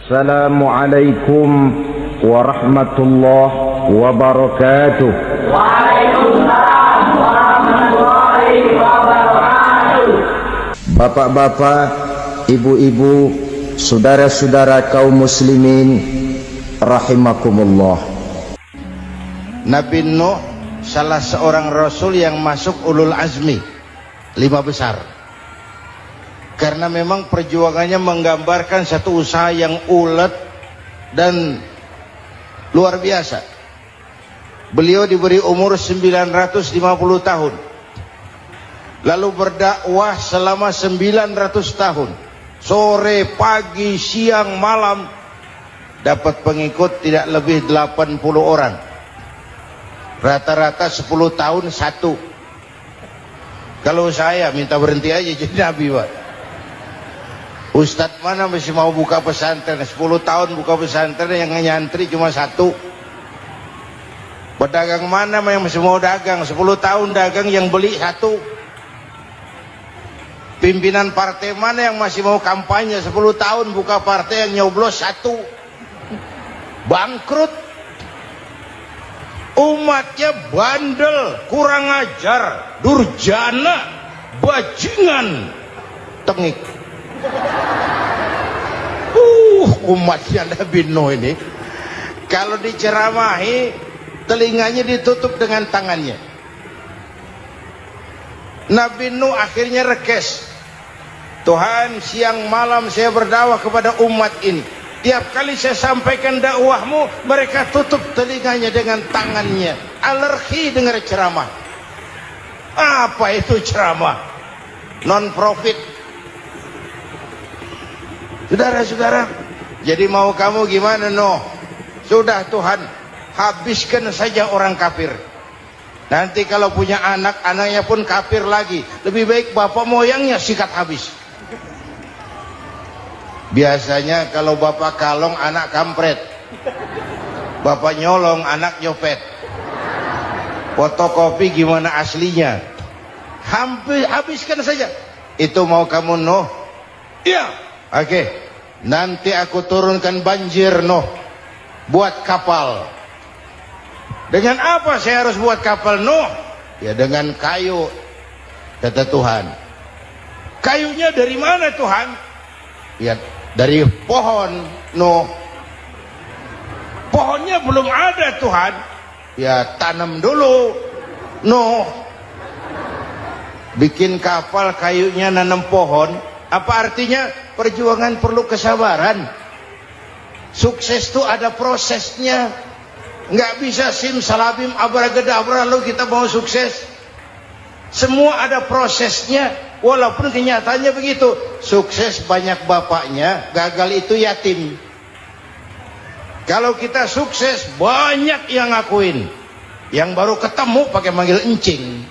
Assalamualaikum warahmatullahi wabarakatuh. Waalaikumsalam warahmatullahi wabarakatuh. Bapak-bapak, ibu-ibu, saudara-saudara kaum muslimin rahimakumullah. Nabi Nuh salah seorang rasul yang masuk ulul azmi 5 besar. Karena memang perjuangannya menggambarkan satu usaha yang ulet dan luar biasa. Beliau diberi umur 950 tahun. Lalu berdakwah selama 900 tahun. Sore, pagi, siang, malam. Dapat pengikut tidak lebih 80 orang. Rata-rata 10 tahun satu. Kalau saya minta berhenti aja jadi nabi, Pak. Ustadz mana masih mau buka pesantren? 10 tahun buka pesantren, yang nyantri cuma satu. Pedagang mana yang masih mau dagang? 10 tahun dagang, yang beli satu. Pimpinan partai mana yang masih mau kampanye? 10 tahun buka partai, yang nyoblos satu. Bangkrut. Umatnya bandel, kurang ajar, durjana, bajingan, tengik. Umatnya Nabi Nuh ini kalau diceramahi telinganya ditutup dengan tangannya. Nabi Nuh akhirnya rekes, Tuhan, siang malam saya berdakwah kepada umat ini. Tiap kali saya sampaikan dakwahmu, mereka tutup telinganya dengan tangannya. Alergi dengar ceramah. Apa itu ceramah? Non profit. Saudara-saudara, jadi mau kamu gimana, Nuh? Sudah Tuhan, habiskan saja orang kafir. Nanti kalau punya anak, anaknya pun kafir lagi. Lebih baik bapak moyangnya sikat habis. Biasanya kalau bapak kalong, anak kampret. Bapak nyolong, anak nyopet. Fotokopi gimana aslinya? Habiskan saja. Itu mau kamu, Nuh? Iya. Oke, nanti aku turunkan banjir, Nuh. Buat kapal. Dengan apa saya harus buat kapal, Nuh? Ya dengan kayu, kata Tuhan. Kayunya dari mana, Tuhan? Ya dari pohon, Nuh. Pohonnya belum ada, Tuhan. Ya tanam dulu, Nuh. Bikin kapal, kayunya nanam pohon. Apa artinya? Perjuangan perlu kesabaran. Sukses itu ada prosesnya. Nggak bisa simsalabim abracadabra lalu kita mau sukses. Semua ada prosesnya. Walaupun kenyataannya begitu. Sukses banyak bapaknya, gagal itu yatim. Kalau kita sukses banyak yang ngakuin. Yang baru ketemu pakai manggil encing.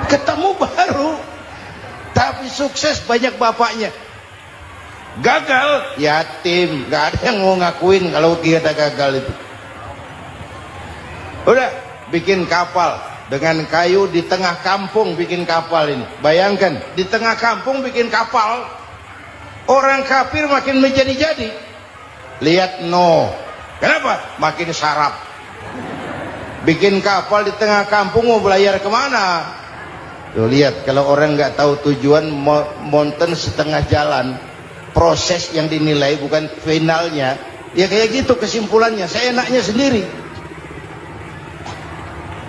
Ketemu baru. Tapi sukses banyak bapaknya. Gagal yatim, nggak ada yang mau ngakuin kalau kita gagal itu. Udah bikin kapal dengan kayu di tengah kampung, bikin kapal ini. Bayangkan di tengah kampung bikin kapal, orang kafir makin menjadi-jadi. Lihat Nuh, kenapa? Makin sarap. Bikin kapal di tengah kampung, mau belayar kemana? Tuh lihat, kalau orang nggak tahu tujuan, mountain setengah jalan. Proses yang dinilai bukan finalnya. Ya kayak gitu kesimpulannya. Saya enaknya sendiri.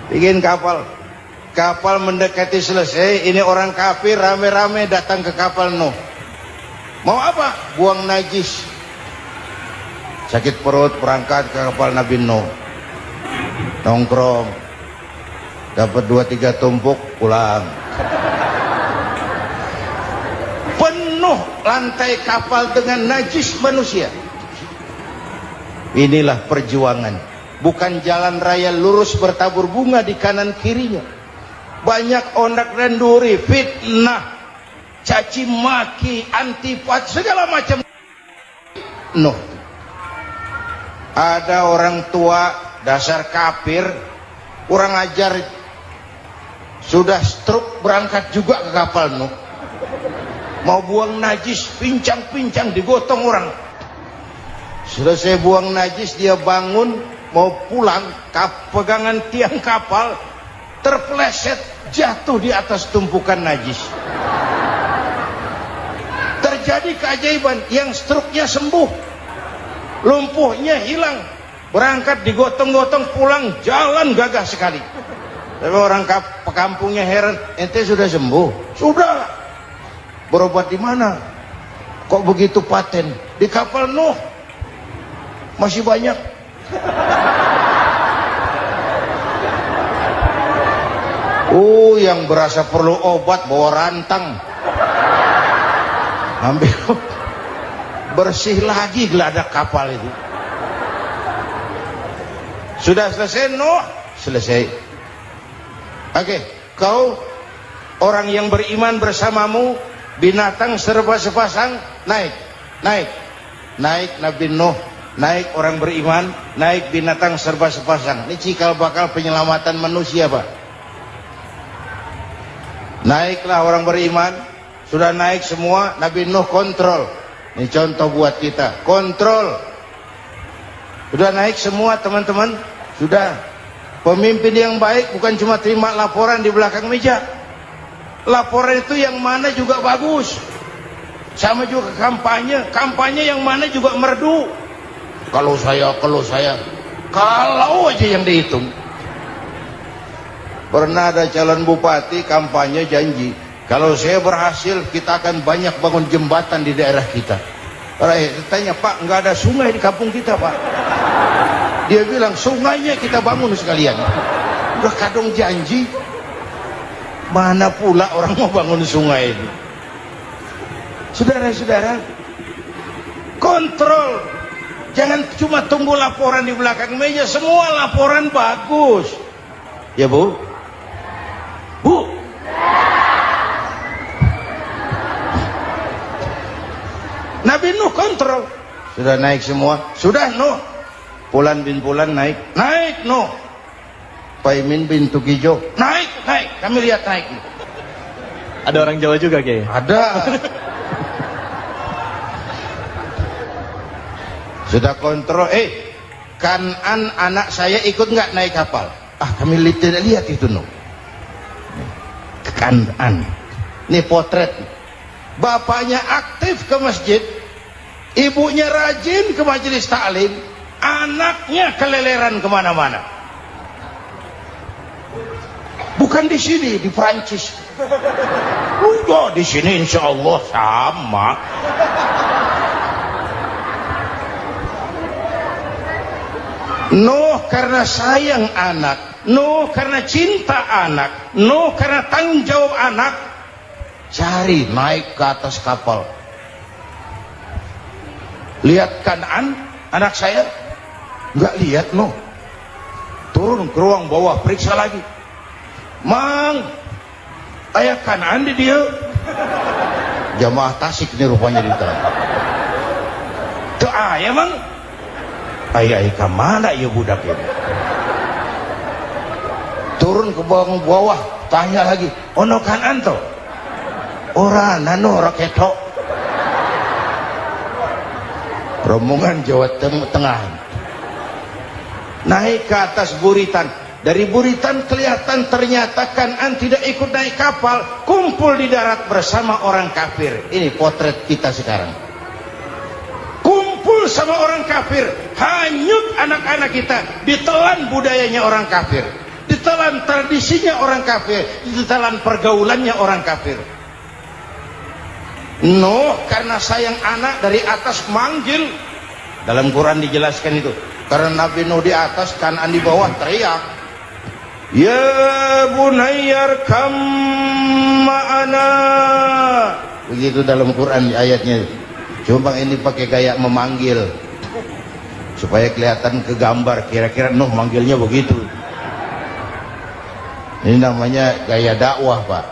Bikin kapal. Kapal mendekati selesai. Ini orang kafir rame-rame datang ke kapal Nuh. Mau apa? Buang najis. Sakit perut berangkat ke kapal Nabi Nuh. Nongkrong. Dapat 2-3 tumpuk pulang. Penuh lantai kapal dengan najis manusia. Inilah perjuangan. Bukan jalan raya lurus bertabur bunga di kanan kirinya. Banyak ondak dan duri, fitnah, caci maki, antipat, segala macam. Nuh. Ada orang tua dasar kafir, kurang ajar, sudah stroke berangkat juga ke kapal Nuh. Mau buang najis, pincang-pincang digotong orang. Selesai buang najis, dia bangun mau pulang, pegangan tiang kapal terpeleset, jatuh di atas tumpukan najis. Terjadi keajaiban, yang struknya sembuh, lumpuhnya hilang, berangkat digotong-gotong pulang, jalan gagah sekali. Tapi orang kampungnya heran, ente sudah sembuh? Sudah. Berobat di mana? Kok begitu paten? Di kapal Nuh. Masih banyak. Yang berasa perlu obat bawa rantang. Ambil bersih lagi geladak kapal itu. Sudah selesai Nuh? Selesai. Oke, kau orang yang beriman bersamamu, binatang serba sepasang, naik Nabi Nuh, naik orang beriman, naik binatang serba sepasang. Ini cikal bakal penyelamatan manusia, Pak. Naiklah orang beriman, sudah naik semua, Nabi Nuh kontrol. Ini contoh buat kita, kontrol. Sudah naik semua teman-teman, sudah. Pemimpin yang baik bukan cuma terima laporan di belakang meja. Laporan itu yang mana juga bagus. Sama juga kampanye, kampanye yang mana juga merdu. Kalau aja yang dihitung. Pernah ada calon bupati kampanye janji, kalau saya berhasil kita akan banyak bangun jembatan di daerah kita. Tanya, Pak, nggak ada sungai di kampung kita, Pak. Dia bilang, sungainya kita bangun sekalian. Udah kadung janji, mana pula orang mau bangun sungai itu. Saudara-saudara, kontrol. Jangan cuma tunggu laporan di belakang meja, semua laporan bagus. Ya, Bu? Bu? Nabi Nuh kontrol. Sudah naik semua? Sudah, Nuh. Pulan bin Pulan naik Nuh. Paimin bin Tukijo naik, kami lihat naik. Ada orang Jawa juga, Kiai? Ada. Sudah kontrol, Kanan anak saya ikut nggak naik kapal? Kami tidak lihat itu, Nuh. Kanan, ini potret. Bapaknya aktif ke masjid, ibunya rajin ke majelis taklim, anaknya keleleran kemana-mana. Bukan di sini, di Prancis. Udah di sini insya Allah sama. Nuh karena sayang anak, Nuh karena cinta anak, Nuh karena tanggung jawab anak, cari naik ke atas kapal. Lihat Kanan, anak saya, nggak lihat, Nuh. Turun ke ruang bawah, periksa lagi. Mang, ayah Kanan di dia. Jamaah Tasik ini rupanya di dalam. Tuh ayah, Mang. Ayah kemana ya budak ini? Turun ke bawah, tanya lagi. Ono Kanan toh? Ora nano raketo. Rombongan Jawa Tengah. Naik ke atas buritan. Dari buritan kelihatan ternyata Kanan tidak ikut naik kapal, kumpul di darat bersama orang kafir. Ini potret kita sekarang. Kumpul sama orang kafir, hanyut anak-anak kita, ditelan budayanya orang kafir, ditelan tradisinya orang kafir, ditelan pergaulannya orang kafir. Nuh karena sayang anak dari atas manggil. Dalam Quran dijelaskan itu. Karena Nabi Nuh di atas, Kanan di bawah, teriak, ya bunayyar kam ma'ana. Begitu dalam Quran ayatnya. Cuma ini pakai gaya memanggil supaya kelihatan ke gambar, kira-kira Nuh manggilnya begitu. Ini namanya gaya dakwah, Pak.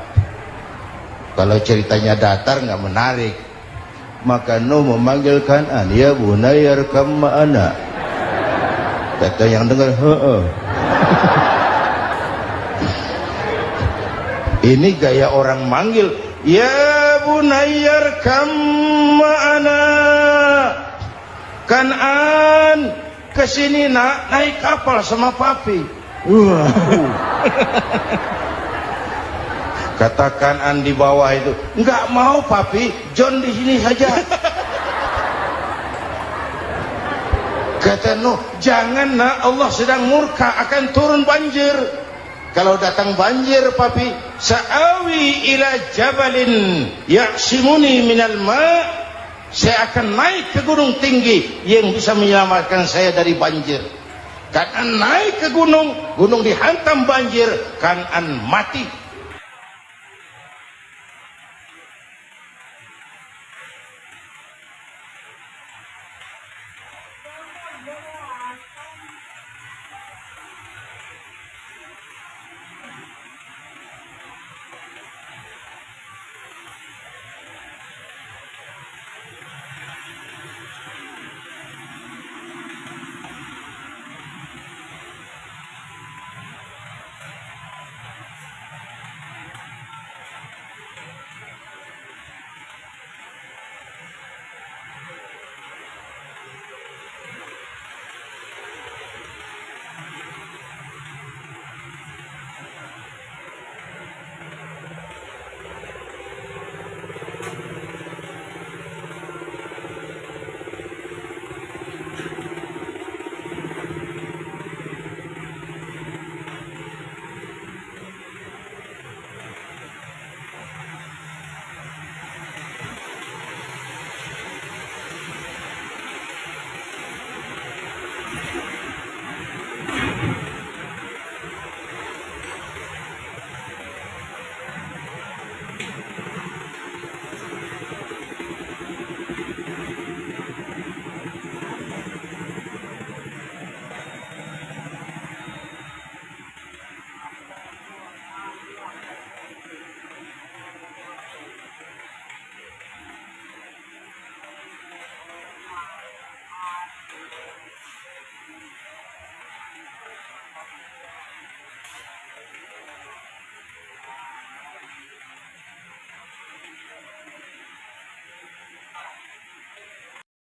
Kalau ceritanya datar nggak menarik. Maka Nuh memanggil Kanan, ya bunayyar kam ma'ana. Kata yang dengar, Ini gaya orang manggil, ya bunayyar kam ma'ana. Kanan kesini nak naik kapal sama papi. Kata Kanan di bawah itu, enggak mau papi, John di sini saja. Kata Nuh, jangan nak, Allah sedang murka, akan turun banjir. Kalau datang banjir papi, sa'awi ila jabalin ya'simuni minal ma', saya akan naik ke gunung tinggi yang bisa menyelamatkan saya dari banjir. Kanan naik ke gunung, gunung dihantam banjir, Kanan mati.